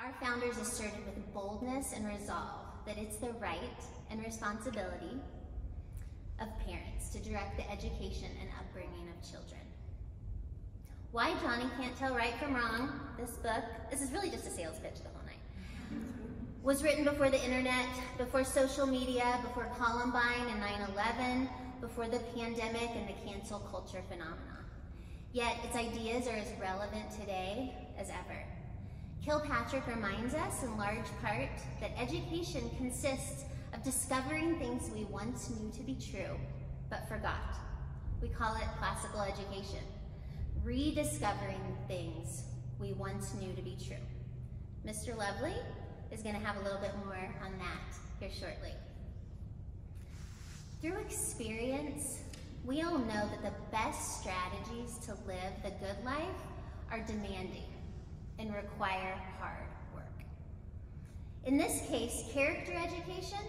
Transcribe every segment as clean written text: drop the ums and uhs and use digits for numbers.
Our founders asserted with boldness and resolve that it's the right and responsibility of parents to direct the education and upbringing of children. Why Johnny Can't Tell Right from Wrong, this book, this is really just a sales pitch the whole night, was written before the internet, before social media, before Columbine and 9/11, before the pandemic and the cancel culture phenomena. Yet its ideas are as relevant today as ever. Kirkpatrick reminds us in large part that education consists of discovering things we once knew to be true, but forgot. We call it classical education. Rediscovering things we once knew to be true. Mr. Lovely is going to have a little bit more on that here shortly. Through experience, we all know that the best strategies to live the good life are demanding and require hard work. In this case, character education,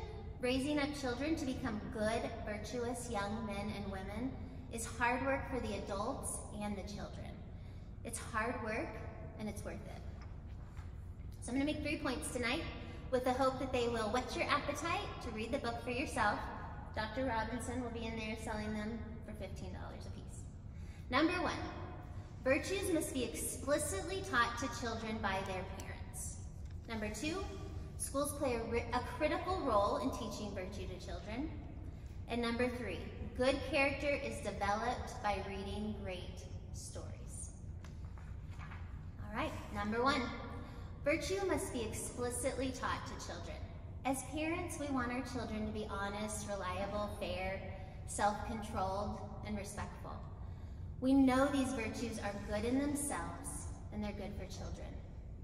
raising up children to become good, virtuous young men and women, is hard work for the adults and the children. It's hard work and it's worth it. So I'm going to make 3 points tonight with the hope that they will whet your appetite to read the book for yourself. Dr. Robinson will be in there selling them for $15 a piece. Number 1, virtues must be explicitly taught to children by their parents. Number 2, schools play a critical role in teaching virtue to children. And number 3, good character is developed by reading great stories. All right, number 1, virtue must be explicitly taught to children. As parents, we want our children to be honest, reliable, fair, self-controlled, and respectful. We know these virtues are good in themselves, and they're good for children.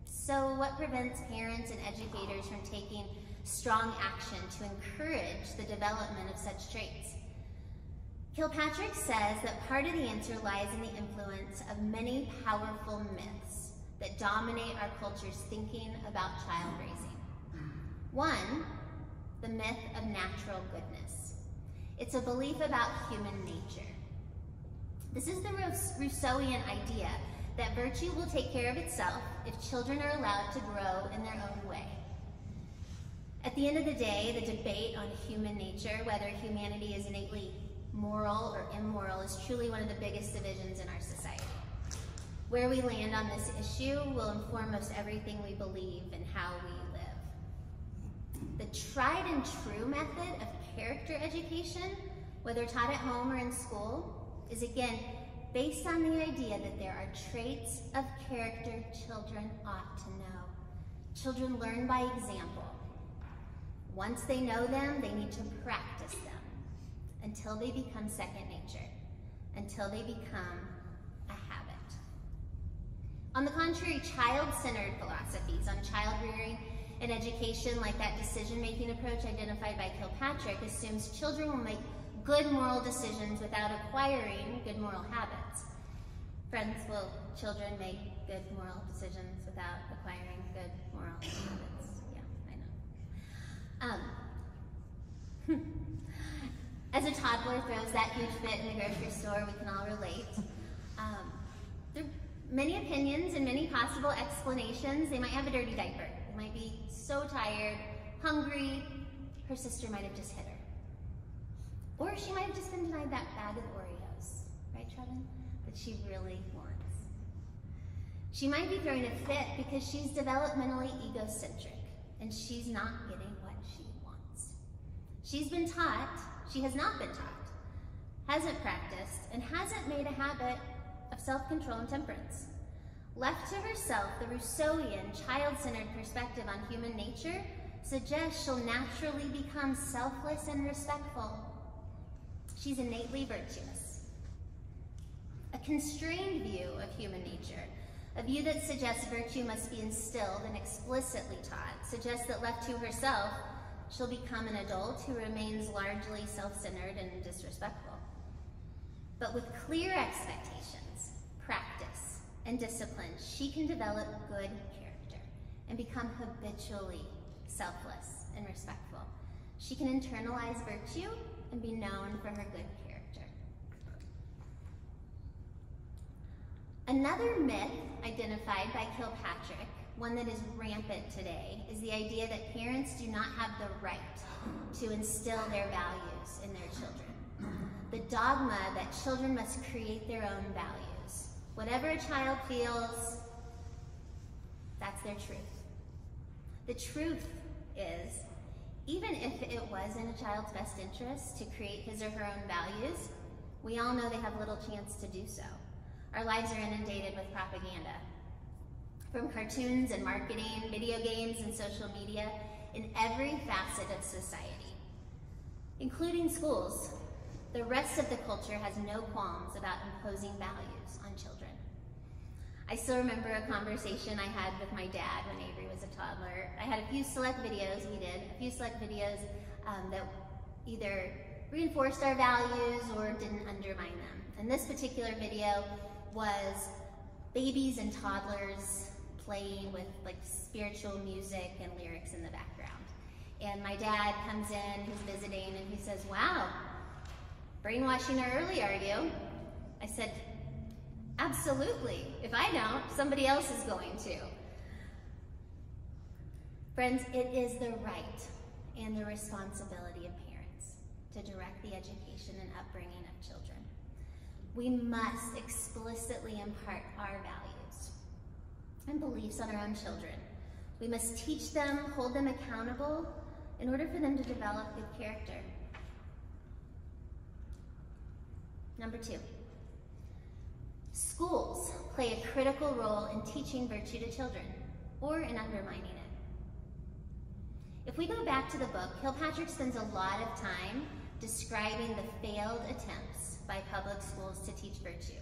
So what prevents parents and educators from taking strong action to encourage the development of such traits? Kirkpatrick says that part of the answer lies in the influence of many powerful myths that dominate our culture's thinking about child raising. 1, the myth of natural goodness. It's a belief about human nature. This is the Rousseauian idea that virtue will take care of itself if children are allowed to grow in their own way. At the end of the day, the debate on human nature, whether humanity is innately moral or immoral, is truly one of the biggest divisions in our society. Where we land on this issue will inform most everything we believe and how we live. The tried and true method of character education, whether taught at home or in school, is again based on the idea that there are traits of character children ought to know. Children learn by example. Once they know them, they need to practice them until they become second nature, until they become a habit. On the contrary, child-centered philosophies on child rearing and education, like that decision-making approach identified by Kirkpatrick, assumes children will make good moral decisions without acquiring good moral habits. Friends, will children make good moral decisions without acquiring good moral habits? Yeah, I know. As a toddler throws that huge fit in the grocery store, we can all relate. There are many opinions and many possible explanations. They might have a dirty diaper. They might be so tired, hungry, her sister might have just hit her. Or she might have just been denied that bag of Oreos, right, Trevin? That she really wants. She might be throwing a fit because she's developmentally egocentric and she's not getting what she wants. She's been taught, she has not been taught, hasn't practiced, and hasn't made a habit of self-control and temperance. Left to herself, the Rousseauian, child-centered perspective on human nature suggests she'll naturally become selfless and respectful. She's innately virtuous. A constrained view of human nature, a view that suggests virtue must be instilled and explicitly taught, suggests that left to herself, she'll become an adult who remains largely self-centered and disrespectful. But with clear expectations, practice, and discipline, she can develop good character and become habitually selfless and respectful. She can internalize virtue and be known for her good character. Another myth identified by Kirkpatrick one that is rampant today, is the idea that parents do not have the right to instill their values in their children. The dogma that children must create their own values. Whatever a child feels, that's their truth. The truth is, even if it was in a child's best interest to create his or her own values, we all know they have little chance to do so. Our lives are inundated with propaganda. From cartoons and marketing, video games and social media, in every facet of society, including schools, the rest of the culture has no qualms about imposing values on children. I still remember a conversation I had with my dad when Avery was a toddler. I had a few select videos that either reinforced our values or didn't undermine them. And this particular video was babies and toddlers playing with like spiritual music and lyrics in the background. And my dad comes in, he's visiting, and he says, "Wow, brainwashing her early, are you?" I said, "Absolutely. If I don't, somebody else is going to." Friends, it is the right and the responsibility of parents to direct the education and upbringing of children. We must explicitly impart our values and beliefs on our own children. We must teach them, hold them accountable in order for them to develop good character. Number 2. Schools play a critical role in teaching virtue to children, or in undermining it. If we go back to the book, Kirkpatrick spends a lot of time describing the failed attempts by public schools to teach virtue.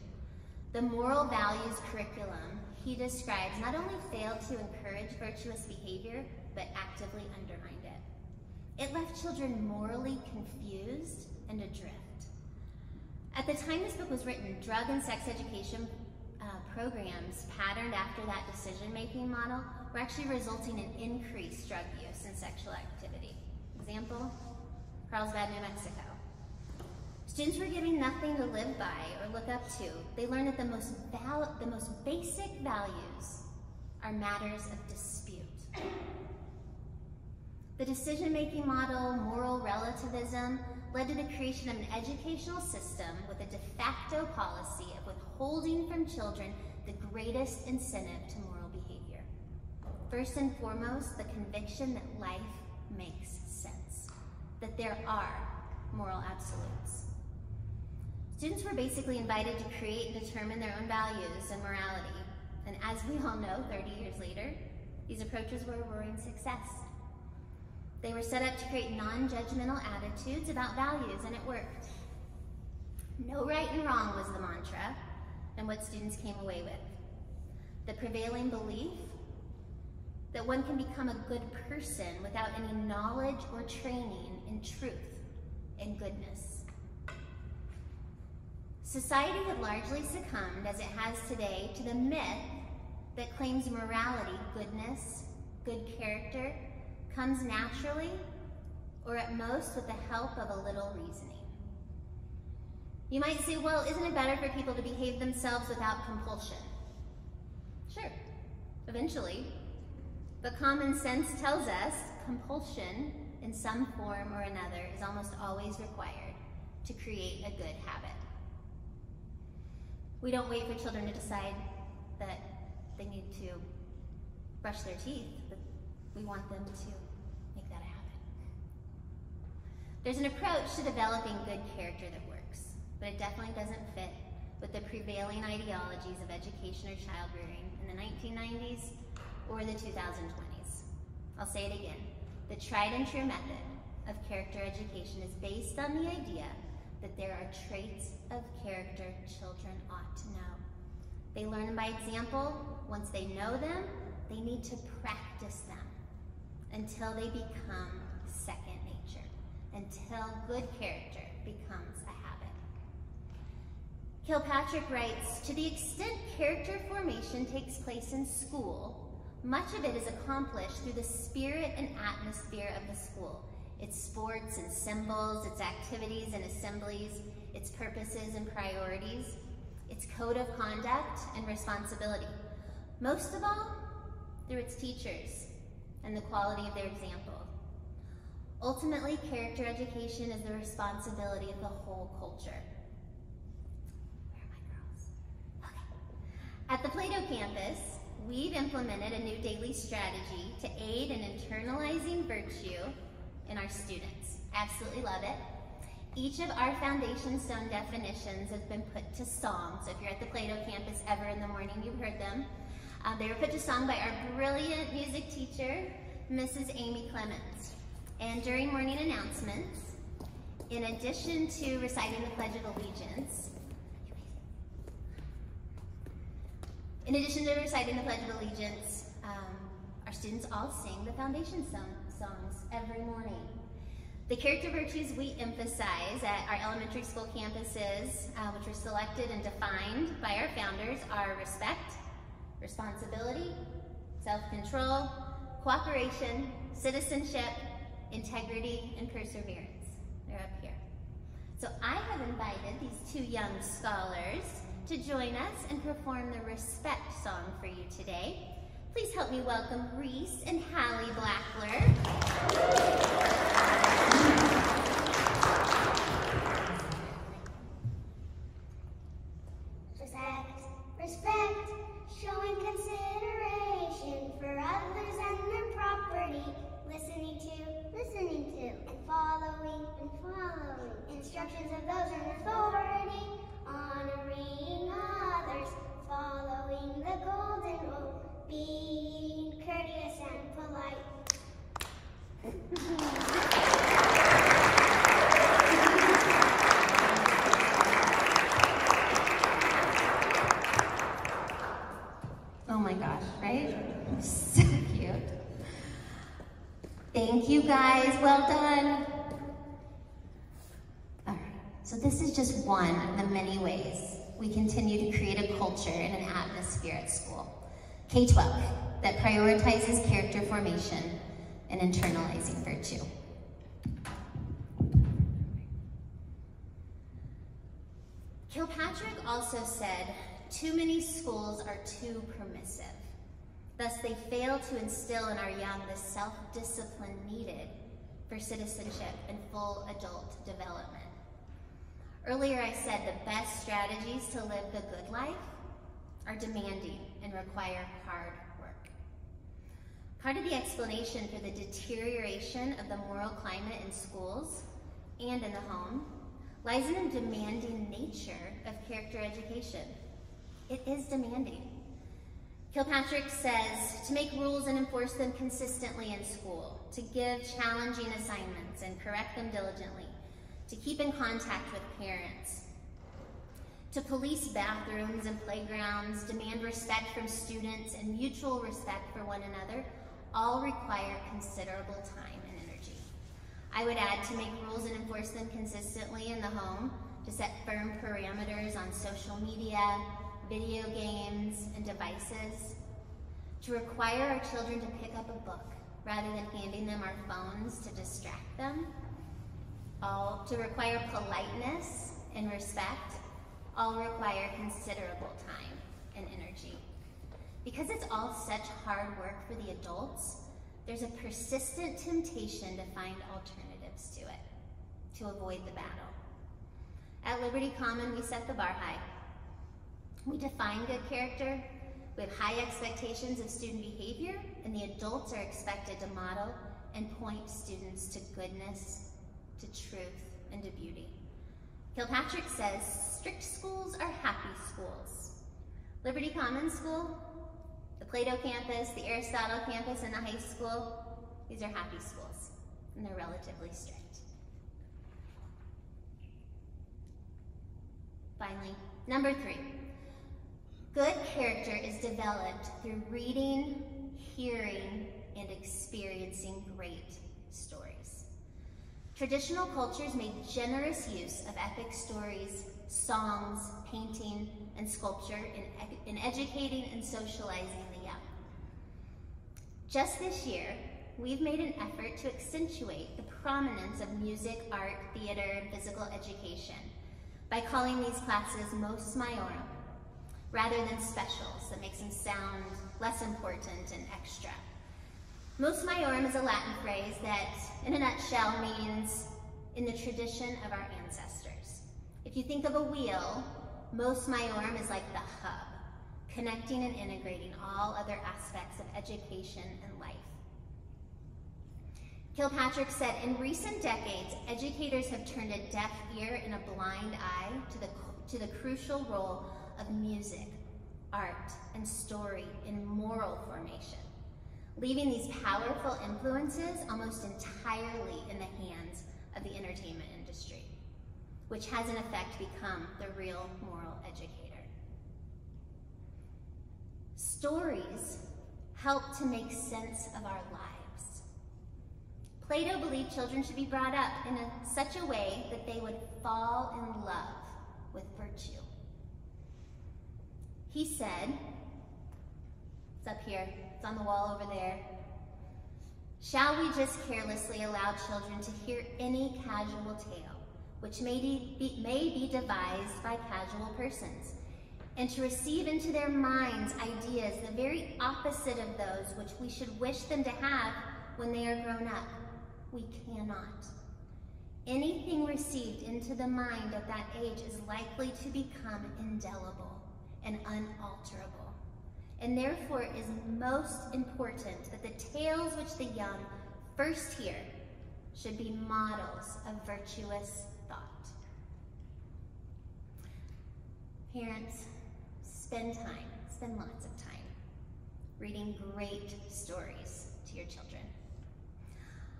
The moral values curriculum he describes not only failed to encourage virtuous behavior, but actively undermined it. It left children morally confused and adrift. At the time this book was written, drug and sex education programs patterned after that decision-making model were actually resulting in increased drug use and sexual activity. Example, Carlsbad, New Mexico. Students were given nothing to live by or look up to. They learned that the most basic values are matters of dispute. The decision-making model, moral relativism, led to the creation of an educational system with a de facto policy of withholding from children the greatest incentive to moral behavior. First and foremost, the conviction that life makes sense, that there are moral absolutes. Students were basically invited to create and determine their own values and morality. And as we all know, 30 years later, these approaches were a roaring success. They were set up to create non-judgmental attitudes about values, and it worked. No right and wrong was the mantra, and what students came away with. The prevailing belief that one can become a good person without any knowledge or training in truth and goodness. Society had largely succumbed, as it has today, to the myth that claims morality, goodness, good character, comes naturally, or at most with the help of a little reasoning. You might say, well, isn't it better for people to behave themselves without compulsion? Sure, eventually. But common sense tells us compulsion in some form or another is almost always required to create a good habit. We don't wait for children to decide that they need to brush their teeth, but we want them to make that a habit. There's an approach to developing good character that works, but it definitely doesn't fit with the prevailing ideologies of education or child rearing in the 1990s or the 2020s. I'll say it again. The tried and true method of character education is based on the idea that there are traits of character children ought to know. They learn them by example. Once they know them, they need to practice them until they become second nature, until good character becomes a habit. Kirkpatrick writes, to the extent character formation takes place in school, much of it is accomplished through the spirit and atmosphere of the school, its sports and symbols, its activities and assemblies, its purposes and priorities, its code of conduct and responsibility. Most of all, through its teachers, and the quality of their example. Ultimately, character education is the responsibility of the whole culture. Where are my girls? Okay. At the Plato campus, we've implemented a new daily strategy to aid in internalizing virtue in our students. Absolutely love it. Each of our foundation stone definitions has been put to song. So if you're at the Plato campus ever in the morning, you've heard them. They were put to song by our brilliant music teacher, Mrs. Amy Clemens. And during morning announcements, in addition to reciting the Pledge of Allegiance, our students all sing the foundation songs every morning. The character virtues we emphasize at our elementary school campuses, which were selected and defined by our founders, are respect, responsibility, self-control, cooperation, citizenship, integrity, and perseverance. They're up here. So I have invited these two young scholars to join us and perform the respect song for you today. Please help me welcome Reese and Hallie Blackler. Respect, showing consideration for others and their property, listening to, and following instructions of those in authority, honoring others, following the golden rule, being courteous and polite. Oh my gosh, right? So cute. Thank you guys, well done. All right, so this is just one of the many ways we continue to create a culture and an atmosphere at school. K-12, that prioritizes character formation and internalizing virtue. Kirkpatrick also said, too many schools are too permissive. Thus, they fail to instill in our young the self-discipline needed for citizenship and full adult development. Earlier, I said the best strategies to live the good life are demanding and require hard work. Part of the explanation for the deterioration of the moral climate in schools and in the home lies in the demanding nature of character education. It is demanding. Kirkpatrick says to make rules and enforce them consistently in school, to give challenging assignments and correct them diligently, to keep in contact with parents, to police bathrooms and playgrounds, demand respect from students and mutual respect for one another, all require considerable time and energy. I would add to make rules and enforce them consistently in the home, to set firm parameters on social media, video games, and devices, to require our children to pick up a book rather than handing them our phones to distract them, all to require politeness and respect, all require considerable time and energy. Because it's all such hard work for the adults, there's a persistent temptation to find alternatives to it, to avoid the battle. At Liberty Common, we set the bar high. We define good character, we have high expectations of student behavior, and the adults are expected to model and point students to goodness, to truth, and to beauty. Kirkpatrick says strict schools are happy schools. Liberty Common School, the Plato campus, the Aristotle campus, and the high school, these are happy schools, and they're relatively strict. Finally, number 3. Good character is developed through reading, hearing, and experiencing great stories. Traditional cultures made generous use of epic stories, songs, painting, and sculpture in educating and socializing the young. Just this year, we've made an effort to accentuate the prominence of music, art, theater, and physical education by calling these classes Mos Maiorum, rather than specials that makes them sound less important and extra. Mos maiorum is a Latin phrase that, in a nutshell, means in the tradition of our ancestors. If you think of a wheel, Mos maiorum is like the hub, connecting and integrating all other aspects of education and life. Kirkpatrick said, in recent decades, educators have turned a deaf ear and a blind eye to the crucial role of music, art, and story in moral formation, leaving these powerful influences almost entirely in the hands of the entertainment industry, which has in effect become the real moral educator. Stories help to make sense of our lives. Plato believed children should be brought up in such a way that they would fall in love with virtue. He said, it's up here, it's on the wall over there, shall we just carelessly allow children to hear any casual tale, which may be devised by casual persons, and to receive into their minds ideas the very opposite of those which we should wish them to have when they are grown up? We cannot. Anything received into the mind at that age is likely to become indelible and unalterable, and therefore it is most important that the tales which the young first hear should be models of virtuous thought. Parents, spend lots of time reading great stories to your children.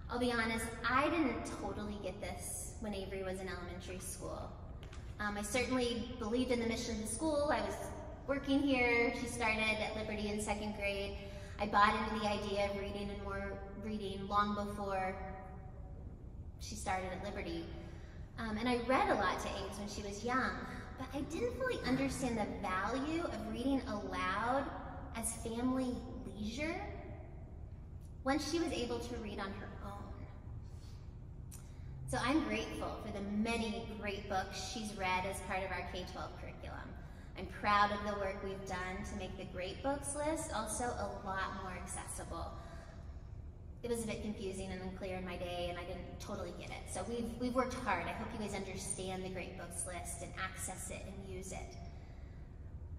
I'll be honest, I didn't totally get this when Avery was in elementary school. I certainly believed in the mission of the school. I was working here. She started at Liberty in 2nd grade. I bought into the idea of reading and more reading long before she started at Liberty. And I read a lot to Ames when she was young, but I didn't fully understand the value of reading aloud as family leisure once she was able to read on her own. So I'm grateful for the many great books she's read as part of our K-12 curriculum. I'm proud of the work we've done to make the great books list also a lot more accessible. It was a bit confusing and unclear in my day, and I didn't totally get it. So we've worked hard. I hope you guys understand the great books list and access it and use it.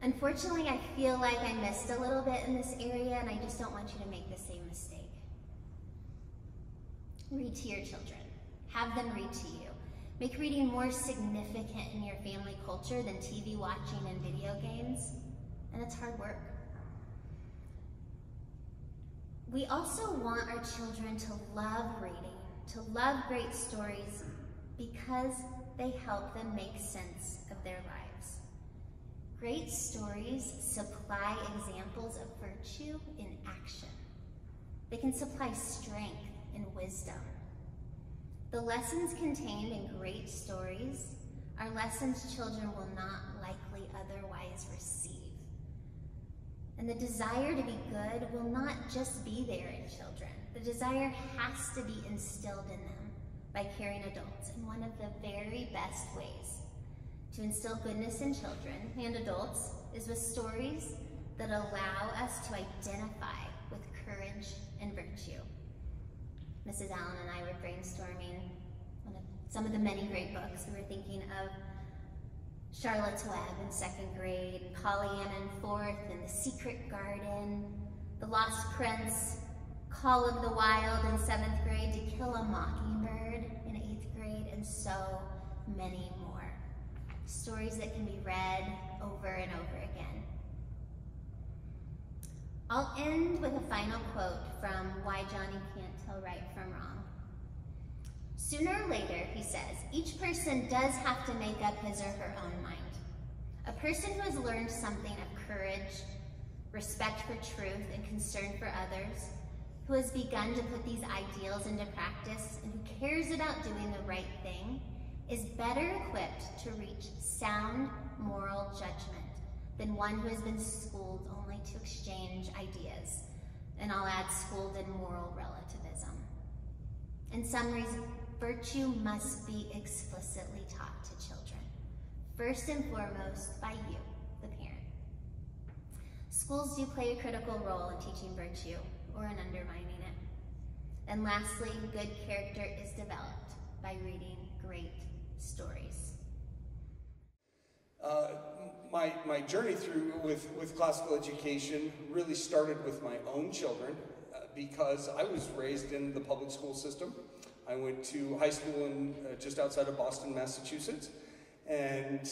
Unfortunately, I feel like I missed a little bit in this area, and I just don't want you to make the same mistake. Read to your children. Have them read to you. Make reading more significant in your family culture than TV watching and video games, and it's hard work. We also want our children to love reading, to love great stories, because they help them make sense of their lives. Great stories supply examples of virtue in action. They can supply strength and wisdom. The lessons contained in great stories are lessons children will not likely otherwise receive. And the desire to be good will not just be there in children. The desire has to be instilled in them by caring adults. And one of the very best ways to instill goodness in children and adults is with stories that allow us to identify with courage and virtue. Mrs. Allen and I were brainstorming some of the many great books. We were thinking of Charlotte's Web in 2nd grade, Pollyanna in 4th, and The Secret Garden, The Lost Prince, Call of the Wild in 7th grade, To Kill a Mockingbird in 8th grade, and so many more. Stories that can be read over and over again. I'll end with a final quote from Why Johnny Can't Tell Right from Wrong. Sooner or later, he says, each person does have to make up his or her own mind. A person who has learned something of courage, respect for truth, and concern for others, who has begun to put these ideals into practice, and who cares about doing the right thing, is better equipped to reach sound moral judgment than one who has been schooled only to exchange ideas. And I'll add, schooled in moral relativism. In summary, virtue must be explicitly taught to children, first and foremost by you, the parent. Schools do play a critical role in teaching virtue or in undermining it. And lastly, good character is developed by reading great stories. My journey through with classical education really started with my own children because I was raised in the public school system. I went to high school in just outside of Boston, Massachusetts, and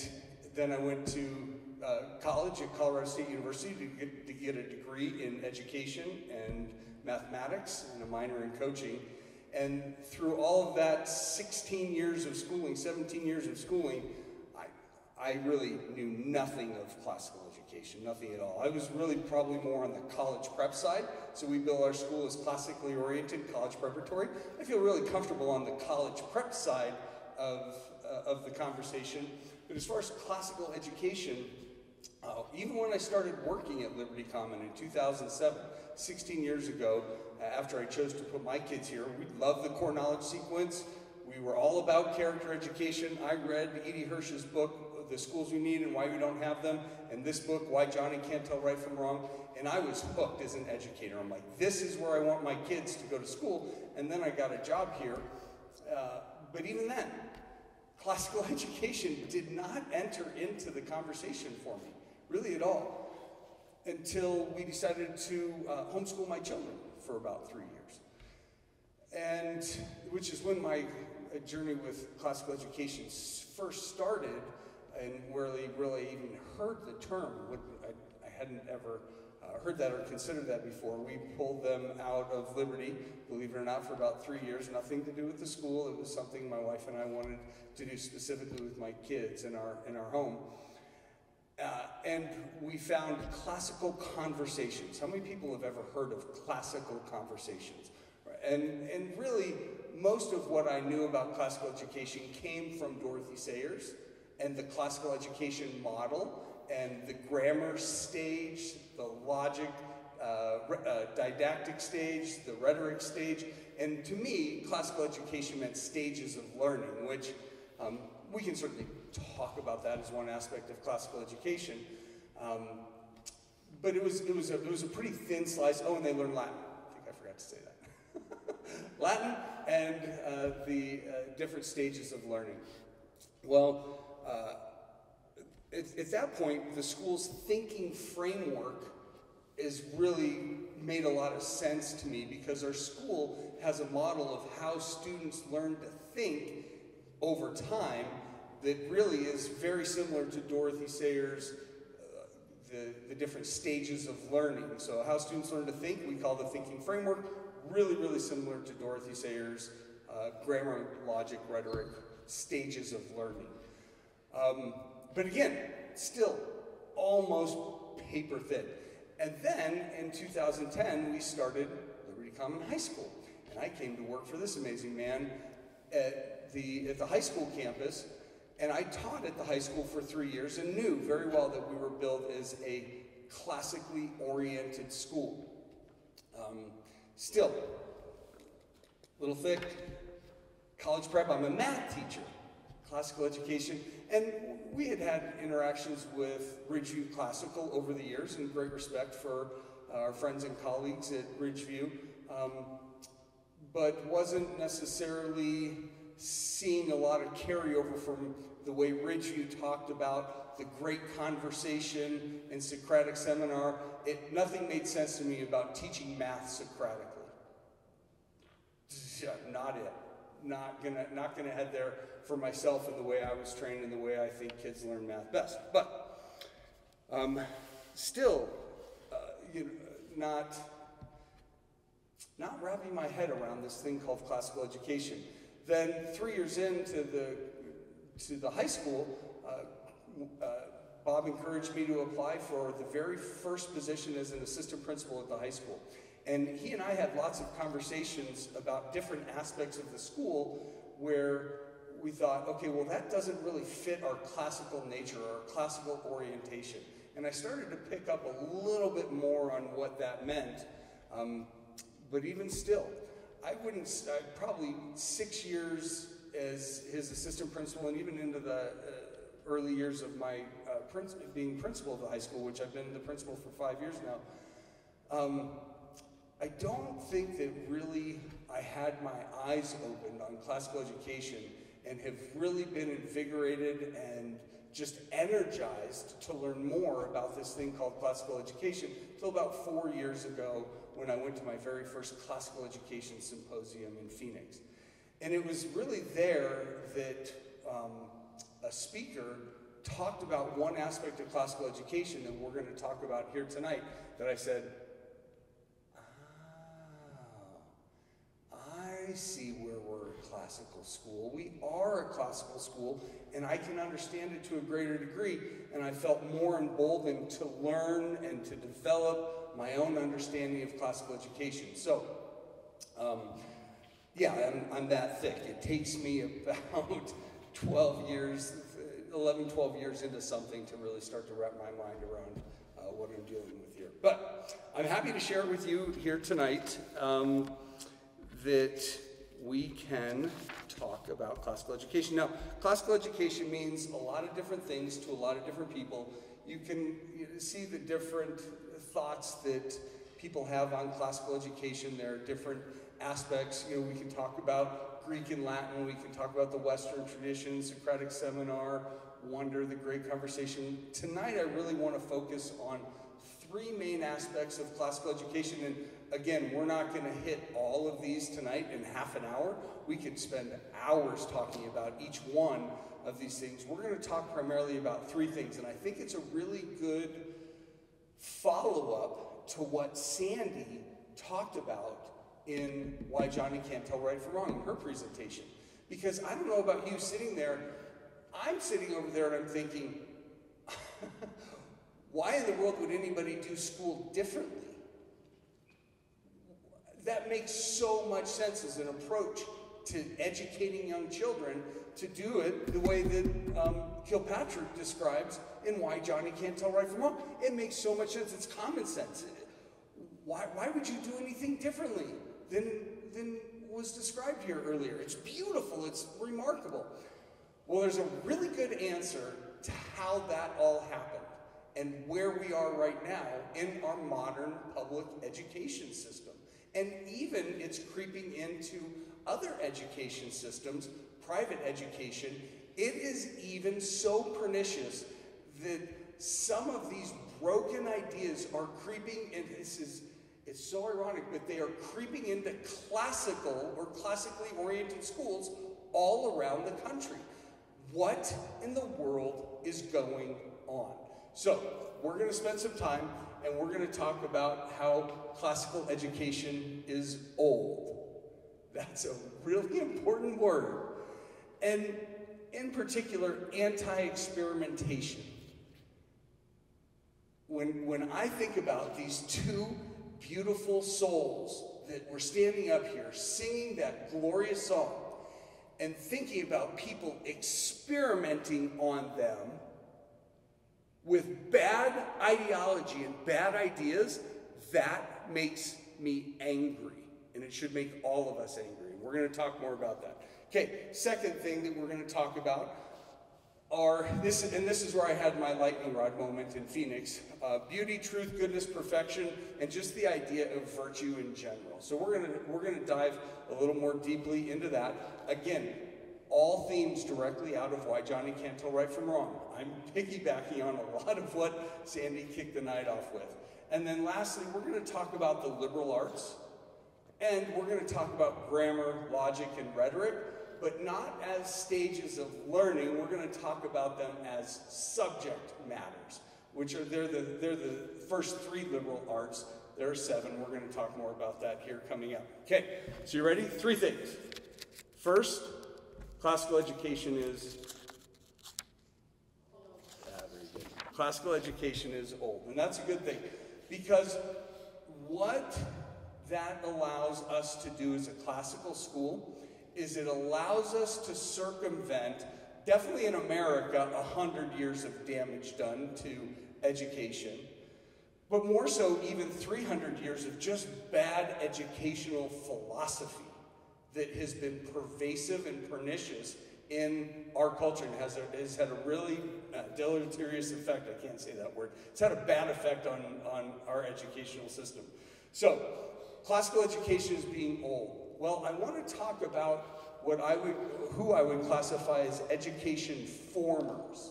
then I went to college at Colorado State University to get a degree in education and mathematics and a minor in coaching. And through all of that 16 years of schooling, 17 years of schooling, I really knew nothing of classical education, nothing at all. I was really probably more on the college prep side, so we build our school as classically oriented, college preparatory. I feel really comfortable on the college prep side of the conversation. But as far as classical education, even when I started working at Liberty Common in 2007, 16 years ago, after I chose to put my kids here, we loved the core knowledge sequence. We were all about character education. I read Edie Hirsch's book, The Schools We Need and Why We Don't Have Them, and this book, Why Johnny Can't Tell Right from Wrong, and I was hooked as an educator. I'm like, this is where I want my kids to go to school, and then I got a job here. But even then, classical education did not enter into the conversation for me, really at all, until we decided to homeschool my children for about 3 years. And which is when my journey with classical education first started, and really even heard the term. I hadn't ever heard that or considered that before. We pulled them out of Liberty, believe it or not, for about 3 years. Nothing to do with the school. It was something my wife and I wanted to do specifically with my kids in our home. And we found classical conversations. How many people have ever heard of classical conversations? And really, most of what I knew about classical education came from Dorothy Sayers and the classical education model and the grammar stage, the logic, didactic stage, the rhetoric stage. And to me, classical education meant stages of learning, which we can certainly talk about that as one aspect of classical education. But it was a pretty thin slice. Oh, and they learned Latin. I think I forgot to say that. Latin and the different stages of learning. Well, at that point, the school's thinking framework is really made a lot of sense to me because our school has a model of how students learn to think over time that really is very similar to Dorothy Sayers' the different stages of learning. So how students learn to think, we call the thinking framework, really similar to Dorothy Sayers' grammar, logic, rhetoric, stages of learning. But again, still almost paper thin. And then in 2010, we started Liberty Common High School. And I came to work for this amazing man at the high school campus. And I taught at the high school for 3 years and knew very well that we were billed as a classically oriented school. Still, a little thick. College prep, I'm a math teacher. Classical education, and we had interactions with Ridgeview Classical over the years, and great respect for our friends and colleagues at Ridgeview, but wasn't necessarily seeing a lot of carryover from the way Ridgeview talked about the great conversation and Socratic seminar. Nothing made sense to me about teaching math Socratically. Not it. Not gonna head there for myself in the way I was trained and the way I think kids learn math best. But still, not wrapping my head around this thing called classical education. Then 3 years into the high school, Bob encouraged me to apply for the very first position as an assistant principal at the high school. And he and I had lots of conversations about different aspects of the school where we thought, okay, well, that doesn't really fit our classical nature or our classical orientation. And I started to pick up a little bit more on what that meant. But even still, probably 6 years as his assistant principal and even into the early years of my being principal of the high school, which I've been the principal for 5 years now, I don't think that really I had my eyes opened on classical education and have really been invigorated and just energized to learn more about this thing called classical education until about 4 years ago when I went to my very first classical education symposium in Phoenix. And it was really there that a speaker talked about one aspect of classical education that we're going to talk about here tonight that I said, I see where we're a classical school. We are a classical school, and I can understand it to a greater degree, and I felt more emboldened to learn and to develop my own understanding of classical education. So, yeah, I'm that thick. It takes me about 12 years, 11, 12 years into something to really start to wrap my mind around what I'm dealing with here. But I'm happy to share with you here tonight that we can talk about classical education. Now, classical education means a lot of different things to a lot of different people. You can see the different thoughts that people have on classical education. There are different aspects. You know, we can talk about Greek and Latin, we can talk about the Western tradition, Socratic seminar, wonder, the great conversation. Tonight, I really want to focus on three main aspects of classical education. And again, we're not going to hit all of these tonight in half an hour. We could spend hours talking about each one of these things. We're going to talk primarily about three things, and I think it's a really good follow-up to what Sandy talked about in Why Johnny Can't Tell Right from Wrong in her presentation. Because I don't know about you sitting there, I'm sitting over there and I'm thinking, why in the world would anybody do school differently? That makes so much sense as an approach to educating young children to do it the way that Kirkpatrick describes in Why Johnny Can't Tell Right from Wrong. It makes so much sense. It's common sense. Why would you do anything differently than was described here earlier? It's beautiful. It's remarkable. Well, there's a really good answer to how that all happened and where we are right now in our modern public education system. And even it's creeping into other education systems, private education. It is even so pernicious that some of these broken ideas are creeping, and it's so ironic, but they are creeping into classical or classically oriented schools all around the country. What in the world is going on? So, we're going to spend some time and we're going to talk about how classical education is old. That's a really important word. And in particular, anti-experimentation. When I think about these two beautiful souls that were standing up here singing that glorious song and thinking about people experimenting on them with bad ideology and bad ideas, that makes me angry. And it should make all of us angry. We're going to talk more about that. Okay, second thing that we're going to talk about are, this is where I had my lightning rod moment in Phoenix, beauty, truth, goodness, perfection, and just the idea of virtue in general. So we're going to dive a little more deeply into that. Again, all themes directly out of Why Johnny Can't Tell Right from Wrong. I'm piggybacking on a lot of what Sandy kicked the night off with. And then lastly, we're going to talk about the liberal arts, and we're going to talk about grammar, logic, and rhetoric, but not as stages of learning. We're going to talk about them as subject matters, which are they're the first three liberal arts. There are 7. We're going to talk more about that here coming up. Okay, so you ready? 3 things. First, classical education is very good. Classical education is old, and that's a good thing, because what that allows us to do as a classical school is it allows us to circumvent, definitely in America, 100 years of damage done to education, but more so even 300 years of just bad educational philosophy that has been pervasive and pernicious in our culture and has had a really deleterious effect. I can't say that word. It's had a bad effect on our educational system. So, classical education is being old. Well, I want to talk about who I would classify as education formers.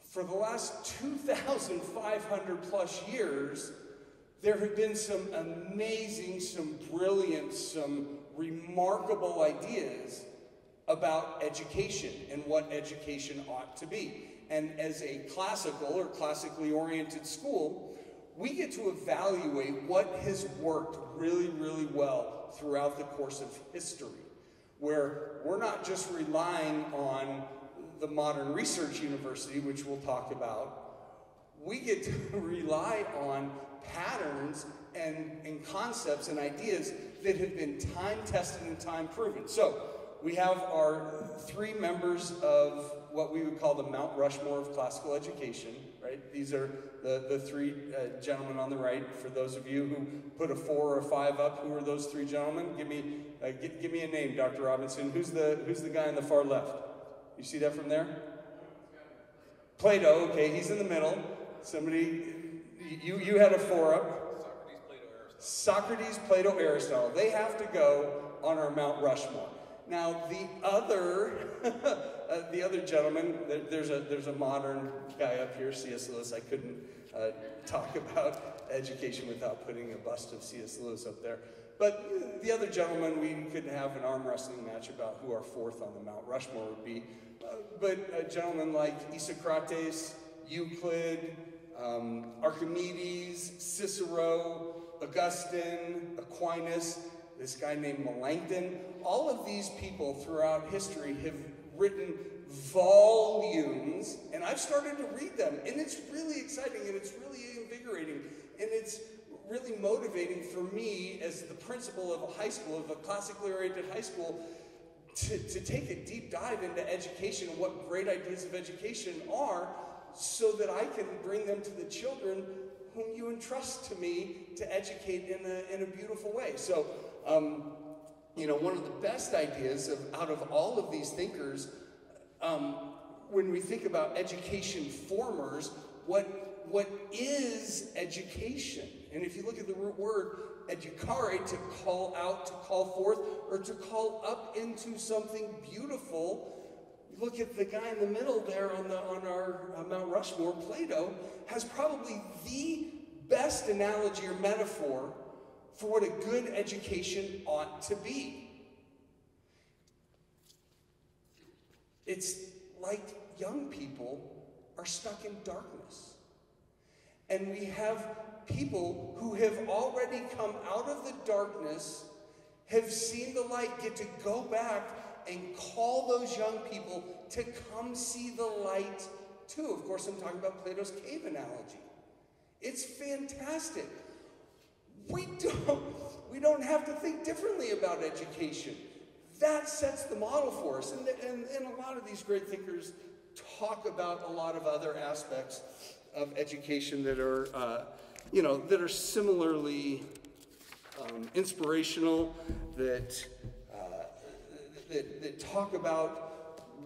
For the last 2,500 plus years, there have been some amazing, some brilliant, some remarkable ideas about education and what education ought to be. And as a classical or classically oriented school, we get to evaluate what has worked really, really well throughout the course of history, where we're not just relying on the modern research university, which we'll talk about. We get to rely on patterns and concepts and ideas that have been time-tested and time-proven. So we have our three members of what we would call the Mount Rushmore of classical education, right? These are the three gentlemen on the right. For those of you who put a 4 or a 5 up, who are those three gentlemen? Give me a name, Dr. Robinson. Who's the guy on the far left? You see that from there? Plato, okay, he's in the middle. Somebody, you had a 4 up. Socrates, Plato, Aristotle. They have to go on our Mount Rushmore. Now the other gentleman, there's a modern guy up here, C.S. Lewis. I couldn't talk about education without putting a bust of C.S. Lewis up there. But the other gentleman, we could have an arm wrestling match about who our 4th on the Mount Rushmore would be. But gentlemen like Isocrates, Euclid, Archimedes, Cicero, Augustine, Aquinas, this guy named Melanchthon, all of these people throughout history have written volumes, and I've started to read them, and it's really exciting, and it's really invigorating, and it's really motivating for me as the principal of a high school, of a classically oriented high school, to take a deep dive into education and what great ideas of education are, so that I can bring them to the children whom you entrust to me to educate in a beautiful way. So, one of the best ideas out of all of these thinkers, when we think about education formers, what is education? And if you look at the root word, educare, to call out, to call forth, or to call up into something beautiful. Look at the guy in the middle there on our Mount Rushmore. Plato has probably the best analogy or metaphor for what a good education ought to be. It's like young people are stuck in darkness. And we have people who have already come out of the darkness, have seen the light, get to go back and call those young people to come see the light too. Of course, I'm talking about Plato's cave analogy. It's fantastic. We don't have to think differently about education. That sets the model for us. And a lot of these great thinkers talk about a lot of other aspects of education that are, that are similarly inspirational, that talk about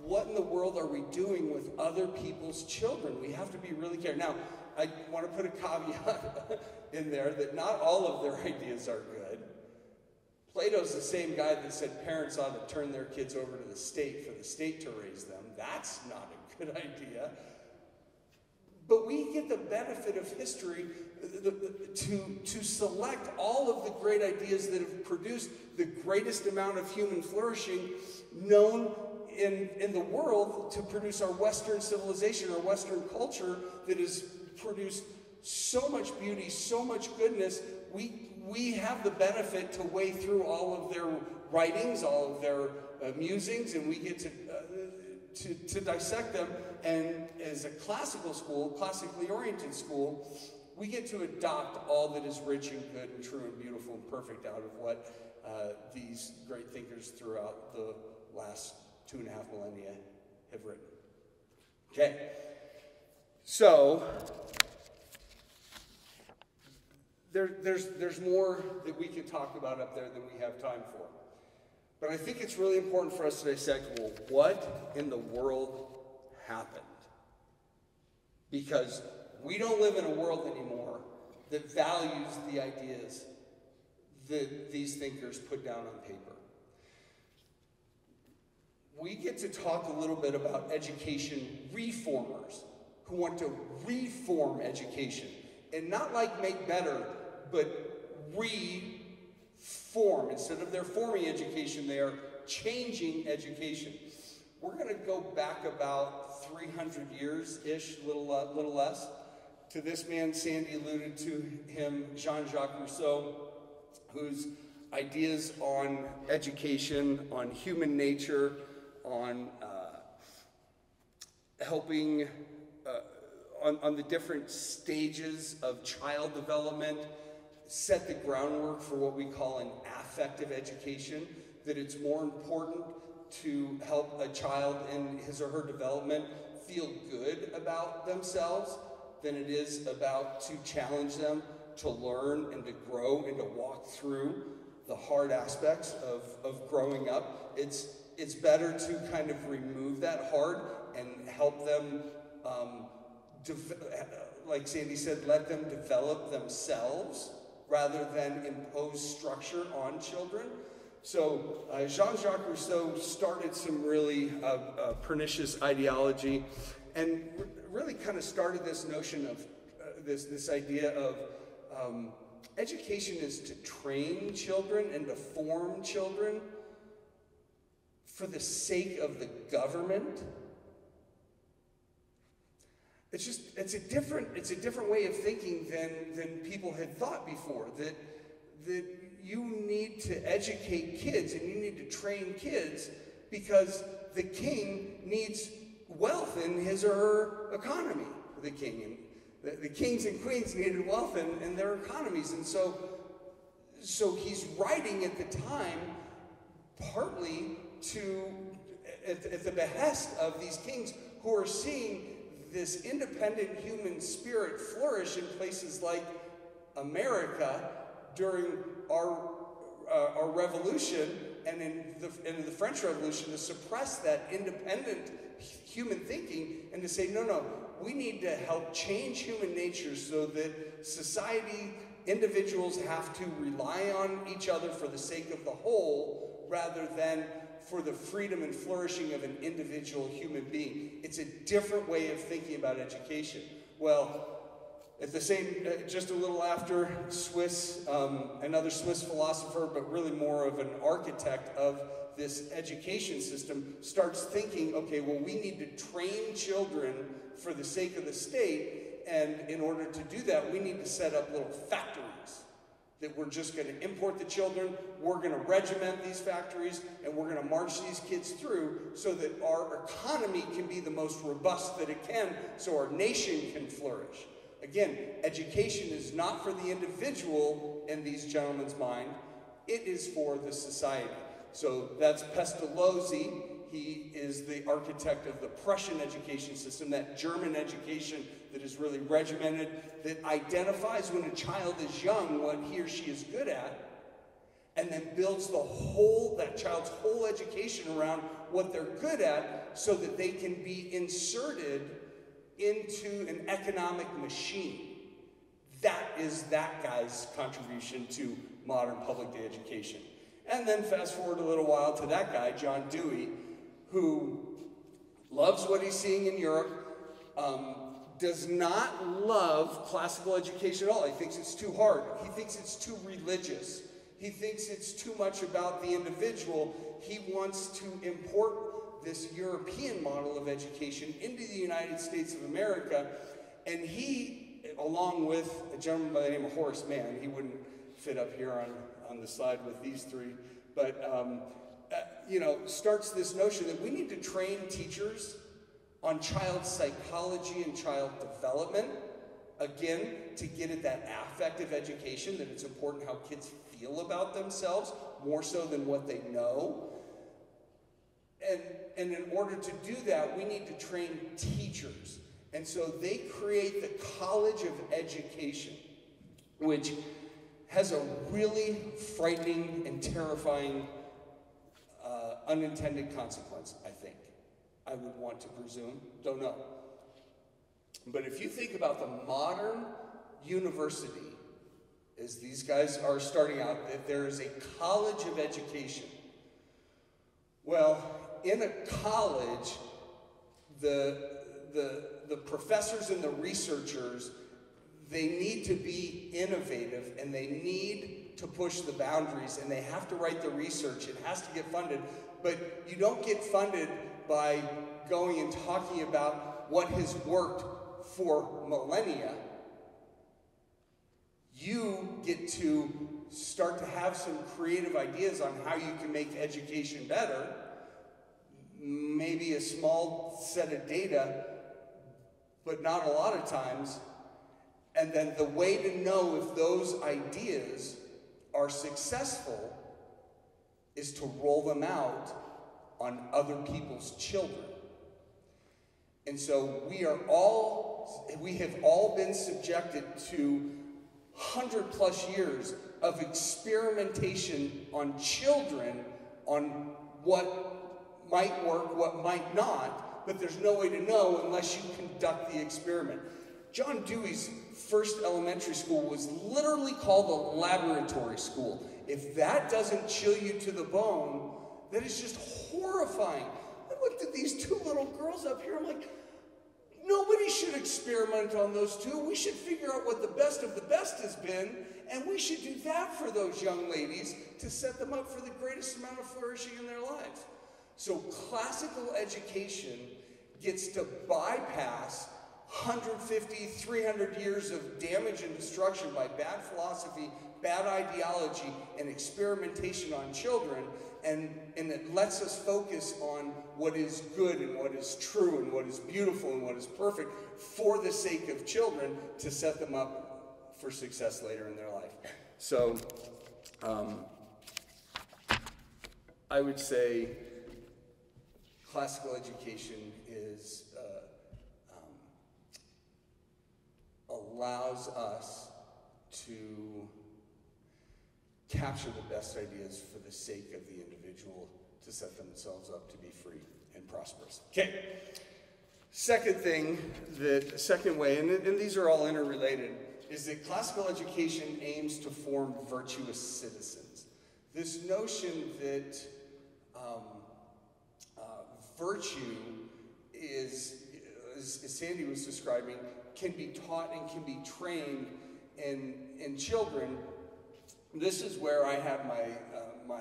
what in the world are we doing with other people's children. We have to be really careful. Now, I want to put a caveat in there that not all of their ideas are good. Plato's the same guy that said parents ought to turn their kids over to the state for the state to raise them. That's not a good idea. But we get the benefit of history to select all of the great ideas that have produced the greatest amount of human flourishing known in the world, to produce our Western civilization, our Western culture that has produced so much beauty, so much goodness. We have the benefit to weigh through all of their writings, all of their musings, and we get to dissect them. And as a classical school, classically oriented school, we get to adopt all that is rich and good and true and beautiful and perfect out of what these great thinkers throughout the last 2.5 millennia have written. Okay, so there's more that we could talk about up there than we have time for. But I think it's really important for us to dissect, well, what in the world happened? Because we don't live in a world anymore that values the ideas that these thinkers put down on paper. We get to talk a little bit about education reformers who want to reform education. And not like make better, but reform. Instead of their forming education, they are changing education. We're going to go back about 300 years-ish, little less, to this man. Sandy alluded to him, Jean-Jacques Rousseau, whose ideas on education, on human nature, on helping on the different stages of child development, set the groundwork for what we call an affective education, that it's more important to help a child in his or her development feel good about themselves than it is about to challenge them to learn and to grow and to walk through the hard aspects of growing up. It's better to kind of remove that hard and help them, like Sandy said, let them develop themselves rather than impose structure on children. So Jean-Jacques Rousseau started some really pernicious ideology and really kind of started this notion of this idea of education is to train children and to form children for the sake of the government. It's a different way of thinking than people had thought before. That you need to educate kids and you need to train kids because the king needs wealth in his or her economy. The king and the kings and queens needed wealth in their economies, and so he's writing at the time partly at the behest of these kings who are seeing this independent human spirit flourish in places like America during our revolution and in the French Revolution, to suppress that independent human thinking and to say, no, we need to help change human nature so that society, individuals have to rely on each other for the sake of the whole rather than for the freedom and flourishing of an individual human being. It's a different way of thinking about education. Well, at the same, just a little after, another Swiss philosopher, but really more of an architect of this education system, starts thinking, okay, well, we need to train children for the sake of the state, and in order to do that, we need to set up little factories that we're just going to import the children, we're going to regiment these factories, and we're going to march these kids through so that our economy can be the most robust that it can, so our nation can flourish. Again, education is not for the individual in these gentlemen's mind, it is for the society. So that's Pestalozzi. He is the architect of the Prussian education system, that German education that is really regimented, that identifies when a child is young what he or she is good at, and then builds that child's whole education around what they're good at so that they can be inserted into an economic machine. That is that guy's contribution to modern public day education. And then fast forward a little while to that guy, John Dewey, who loves what he's seeing in Europe, does not love classical education at all. He thinks it's too hard. He thinks it's too religious. He thinks it's too much about the individual. He wants to import this European model of education into the United States of America, and he, along with a gentleman by the name of Horace Mann, he wouldn't fit up here on the slide with these three, but starts this notion that we need to train teachers on child psychology and child development, again, to get at that affective education, that it's important how kids feel about themselves, more so than what they know. And in order to do that, we need to train teachers. And so they create the College of Education, which has a really frightening and terrifying unintended consequence, I think. I would want to presume, don't know. But if you think about the modern university, as these guys are starting out, that there is a college of education. Well, in a college, the professors and the researchers, they need to be innovative and they need to push the boundaries and they have to write the research. It has to get funded, but you don't get funded by going and talking about what has worked for millennia. You get to start to have some creative ideas on how you can make education better, maybe a small set of data, but not a lot of times. And then the way to know if those ideas are successful is to roll them out on other people's children. And so we have all been subjected to 100+ years of experimentation on children on what might work, what might not, but there's no way to know unless you conduct the experiment. John Dewey's first elementary school was literally called a laboratory school. If that doesn't chill you to the bone, that is just horrifying. I looked at these two little girls up here, I'm like, nobody should experiment on those two. We should figure out what the best of the best has been, and we should do that for those young ladies to set them up for the greatest amount of flourishing in their lives. So classical education gets to bypass 150, 300 years of damage and destruction by bad philosophy, bad ideology, and experimentation on children, and it lets us focus on what is good and what is true and what is beautiful and what is perfect for the sake of children to set them up for success later in their life. So I would say classical education is allows us to capture the best ideas for the sake of the individual to set themselves up to be free and prosperous. Okay. Second way, and these are all interrelated, is that classical education aims to form virtuous citizens. This notion that virtue is, as Sandy was describing, can be taught and can be trained in children. This is where I had my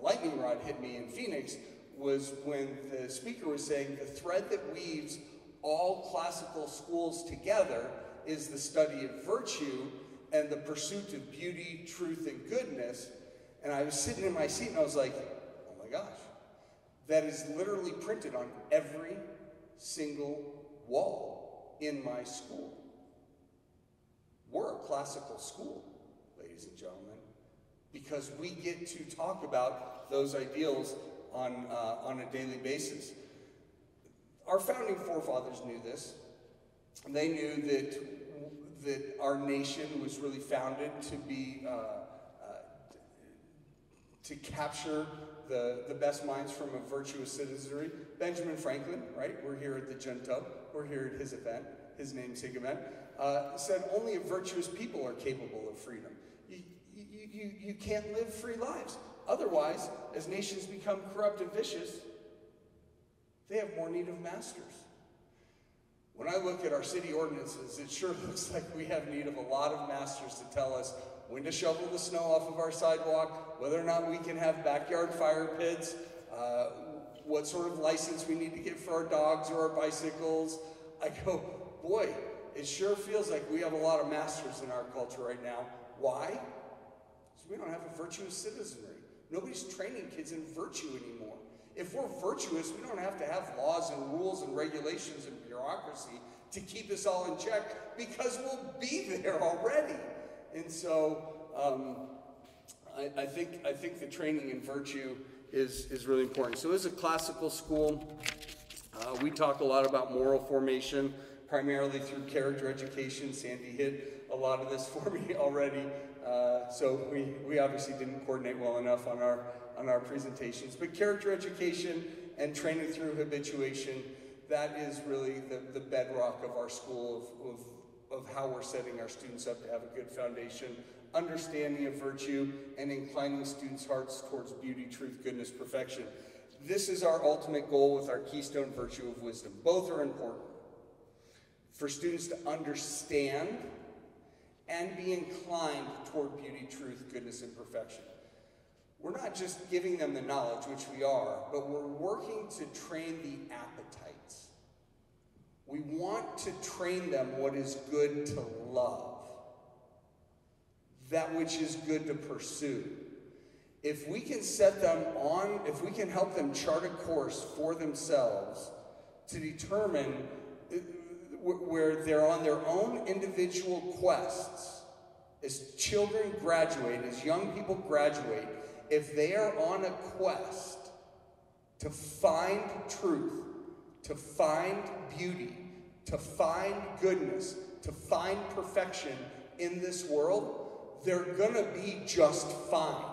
lightning rod hit me in Phoenix, was when the speaker was saying the thread that weaves all classical schools together is the study of virtue and the pursuit of beauty, truth, and goodness. And I was sitting in my seat and I was like, oh my gosh, that is literally printed on every single wall in my school. We're a classical school, ladies and gentlemen, because we get to talk about those ideals on a daily basis. Our founding forefathers knew this. They knew that our nation was really founded to be to capture the best minds from a virtuous citizenry. Benjamin Franklin, right? We're here at the Junto. We're here at his event, his namesake event. Said only a virtuous people are capable of freedom. You can't live free lives. Otherwise, as nations become corrupt and vicious, they have more need of masters. When I look at our city ordinances, it sure looks like we have need of a lot of masters to tell us when to shovel the snow off of our sidewalk, whether or not we can have backyard fire pits, what sort of license we need to get for our dogs or our bicycles. I go, boy, it sure feels like we have a lot of masters in our culture right now. Why? Because we don't have a virtuous citizenry. Nobody's training kids in virtue anymore. If we're virtuous, we don't have to have laws and rules and regulations and bureaucracy to keep us all in check because we'll be there already. And so I think the training in virtue is really important. So as a classical school, we talk a lot about moral formation, primarily through character education. Sandy hit a lot of this for me already. So we obviously didn't coordinate well enough on our presentations. But character education and training through habituation, that is really the bedrock of our school of how we're setting our students up to have a good foundation, understanding of virtue, and inclining students' hearts towards beauty, truth, goodness, perfection. This is our ultimate goal with our keystone virtue of wisdom. Both are important. For students to understand and be inclined toward beauty, truth, goodness, and perfection. We're not just giving them the knowledge, which we are, but we're working to train the appetites. We want to train them what is good to love, that which is good to pursue. If we can set them on, if we can help them chart a course for themselves to determine where they're on their own individual quests, as children graduate, as young people graduate, if they are on a quest to find truth, to find beauty, to find goodness, to find perfection in this world, they're gonna be just fine.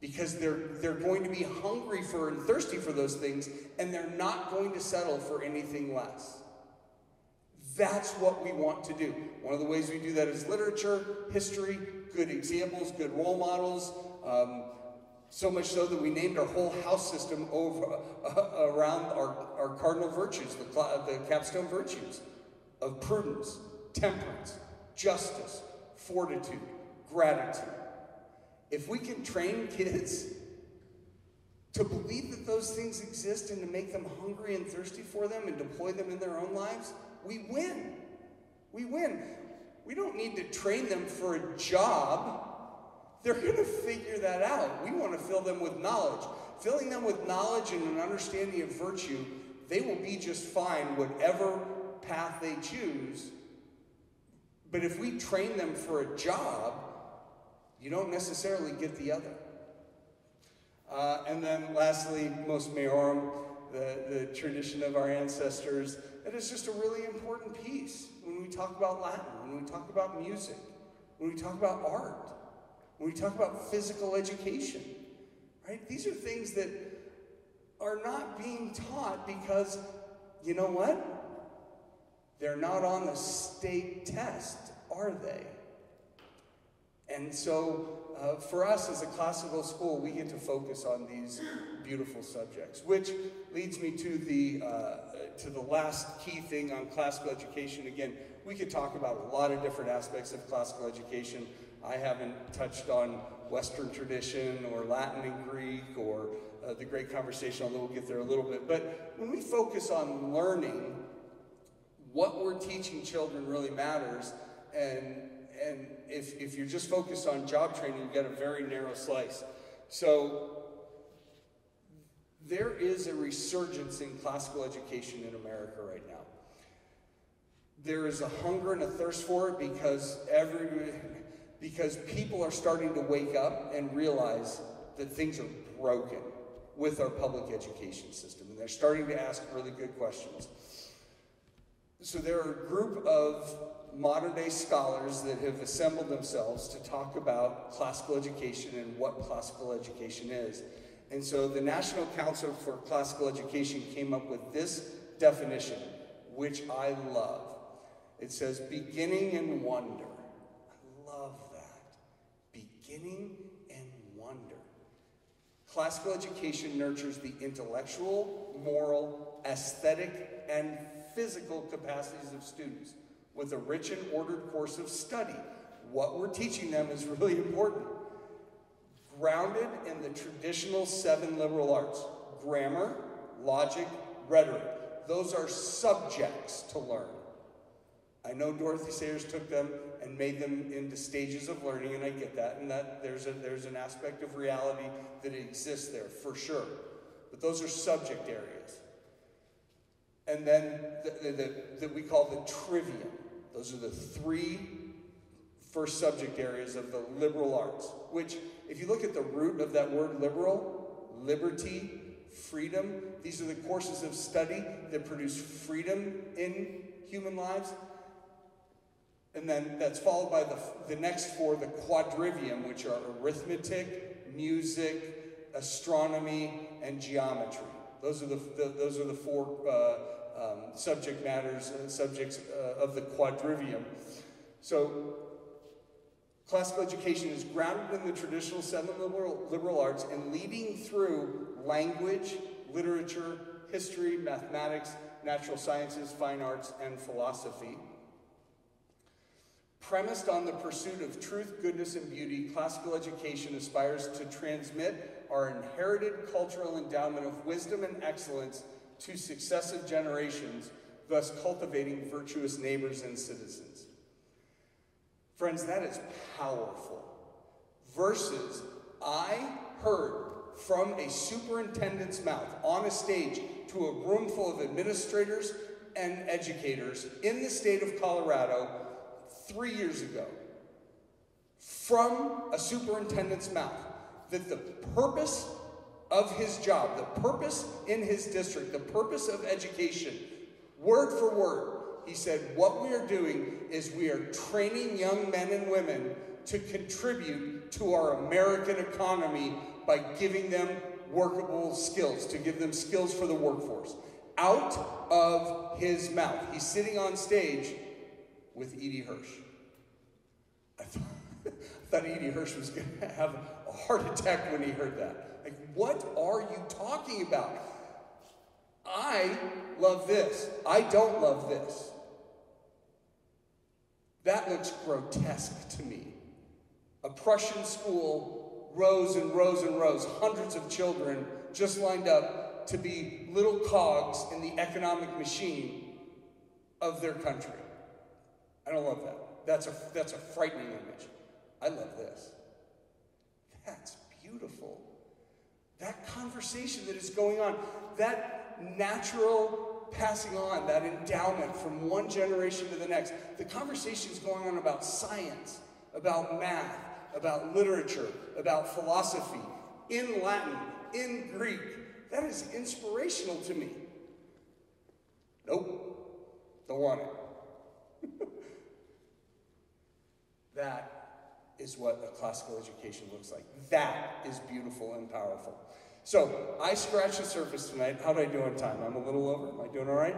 Because they're going to be hungry for and thirsty for those things, and they're not going to settle for anything less. That's what we want to do. One of the ways we do that is literature, history, good examples, good role models. So much so that we named our whole house system around our cardinal virtues, the capstone virtues of prudence, temperance, justice, fortitude, gratitude. If we can train kids to believe that those things exist and to make them hungry and thirsty for them and deploy them in their own lives, we win. We win. We don't need to train them for a job. They're going to figure that out. We want to fill them with knowledge. Filling them with knowledge and an understanding of virtue, they will be just fine whatever path they choose. But if we train them for a job, you don't necessarily get the other. And then lastly, most maiorum, the tradition of our ancestors, that is just a really important piece when we talk about Latin, when we talk about music, when we talk about art, when we talk about physical education, right? These are things that are not being taught because, you know what? They're not on the state test, are they? And so for us as a classical school, we get to focus on these beautiful subjects, which leads me to the last key thing on classical education. Again, we could talk about a lot of different aspects of classical education. I haven't touched on Western tradition or Latin and Greek or the great conversation, although we'll get there a little bit. But when we focus on learning, what we're teaching children really matters. And if you're just focused on job training, you've got a very narrow slice. So there is a resurgence in classical education in America right now. There is a hunger and a thirst for it because people are starting to wake up and realize that things are broken with our public education system. And they're starting to ask really good questions. So there are a group of modern-day scholars that have assembled themselves to talk about classical education and what classical education is. And so the National Council for Classical Education came up with this definition, which I love. It says, beginning in wonder. I love that. Beginning in wonder. Classical education nurtures the intellectual, moral, aesthetic, and physical capacities of students with a rich and ordered course of study. What we're teaching them is really important. Grounded in the traditional 7 liberal arts: grammar, logic, rhetoric. Those are subjects to learn. I know Dorothy Sayers took them and made them into stages of learning, and I get that, and that there's an aspect of reality that exists there, for sure. But those are subject areas. And then that we call the trivium. Those are the 3 first subject areas of the liberal arts, which, if you look at the root of that word liberal, liberty, freedom, these are the courses of study that produce freedom in human lives. And then that's followed by the next four, the quadrivium, which are arithmetic, music, astronomy, and geometry. Those are the four subjects of the quadrivium. So classical education is grounded in the traditional 7 liberal arts and leading through language, literature, history, mathematics, natural sciences, fine arts, and philosophy. Premised on the pursuit of truth, goodness, and beauty, classical education aspires to transmit our inherited cultural endowment of wisdom and excellence to successive generations, thus cultivating virtuous neighbors and citizens. Friends, that is powerful. Versus, I heard from a superintendent's mouth on a stage to a room full of administrators and educators in the state of Colorado 3 years ago, from a superintendent's mouth, that the purpose of his job, the purpose in his district, the purpose of education, word for word, he said, what we are doing is we are training young men and women to contribute to our American economy by giving them workable skills, to give them skills for the workforce. Out of his mouth. He's sitting on stage with Edie Hirsch. I thought Edie Hirsch was going to have a heart attack when he heard that. Like, what are you talking about? I love this. I don't love this. That looks grotesque to me. A Prussian school, rows and rows and rows, hundreds of children just lined up to be little cogs in the economic machine of their country. I don't love that. That's a frightening image. I love this. That's beautiful. That conversation that is going on, that natural passing on, that endowment from one generation to the next. The conversation is going on about science, about math, about literature, about philosophy, in Latin, in Greek. That is inspirational to me. Nope, don't want it. That is what a classical education looks like. That is beautiful and powerful. So, I scratched the surface tonight. How did I do on time? I'm a little over. Am I doing all right?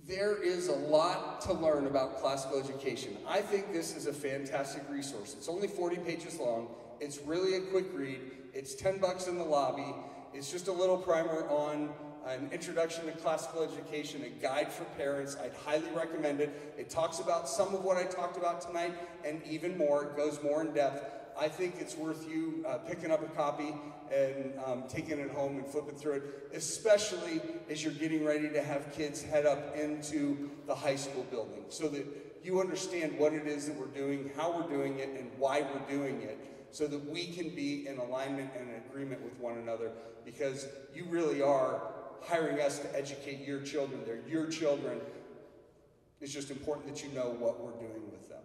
There is a lot to learn about classical education. I think this is a fantastic resource. It's only 40 pages long. It's really a quick read. It's $10 in the lobby. It's just a little primer on an introduction to classical education, a guide for parents. I'd highly recommend it. It talks about some of what I talked about tonight and even more. It goes more in depth. I think it's worth you picking up a copy and taking it home and flipping through it, especially as you're getting ready to have kids head up into the high school building, so that you understand what it is that we're doing, how we're doing it, and why we're doing it, so that we can be in alignment and in agreement with one another, because you really are hiring us to educate your children. They're your children. It's just important that you know what we're doing with them.